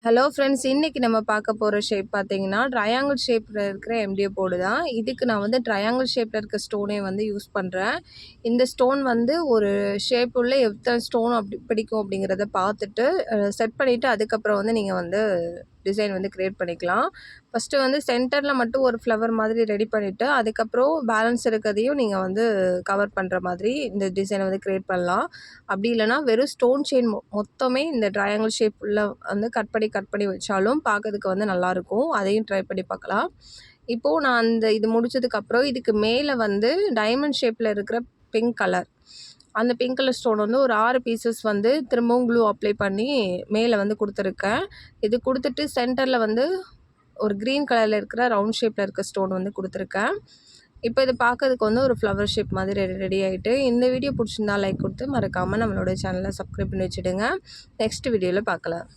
Hello friends, இன்னைக்கு நம்ம பார்க்க போகிற ஷேப் பார்த்தீங்கன்னா ட்ரையாங்கிள் ஷேப்பில் இருக்கிற எம்டிஏ போர்டு தான். இதுக்கு நான் வந்து ட்ரையாங்கிள் ஷேப்பில் இருக்க ஸ்டோனே வந்து யூஸ் பண்ணுறேன். இந்த ஸ்டோன் வந்து ஒரு ஷேப் உள்ள எத்தனை ஸ்டோன் அப்படி பிடிக்கும் அப்படிங்கிறத பார்த்துட்டு செட் பண்ணிவிட்டு அதுக்கப்புறம் வந்து நீங்கள் வந்து டிசைன் வந்து க்ரியேட் பண்ணிக்கலாம். ஃபஸ்ட்டு வந்து சென்டரில் மட்டும் ஒரு ஃப்ளவர் மாதிரி ரெடி பண்ணிவிட்டு அதுக்கப்புறம் பேலன்ஸ் இருக்கிறதையும் நீங்கள் வந்து கவர் பண்ணுற மாதிரி இந்த டிசைனை வந்து க்ரியேட் பண்ணலாம். அப்படி இல்லைனா வெறும் ஸ்டோன் செயின் மொத்தமே இந்த ட்ரையாங்கிள் ஷேப் உள்ள வந்து கட் பண்ணி வச்சாலும் பார்க்கறதுக்கு வந்து நல்லாயிருக்கும். அதையும் ட்ரை பண்ணி பார்க்கலாம். இப்போது நான் இது முடிச்சதுக்கப்புறம் இதுக்கு மேலே வந்து டைமண்ட் ஷேப்பில் இருக்கிற பிங்க் கலர், அந்த பிங்க் கலர் ஸ்டோன் வந்து ஒரு 6 பீசஸ் வந்து திரும்பவும் க்ளூ அப்ளை பண்ணி மேலே வந்து கொடுத்துருக்கேன். இது கொடுத்துட்டு சென்டரில் வந்து ஒரு க்ரீன் கலரில் இருக்கிற ரவுண்ட் ஷேப்பில் இருக்க ஸ்டோன் வந்து கொடுத்துருக்கேன். இப்போ இது பார்க்கறதுக்கு வந்து ஒரு ஃப்ளவர் ஷேப் மாதிரி ரெடி ஆகிட்டு. இந்த வீடியோ பிடிச்சிருந்தா லைக் கொடுத்து மறக்காமல் நம்மளோட சேனலை சப்ஸ்கிரைப் பண்ணி வச்சுடுங்க. நெக்ஸ்ட் வீடியோவில் பார்க்கலாம்.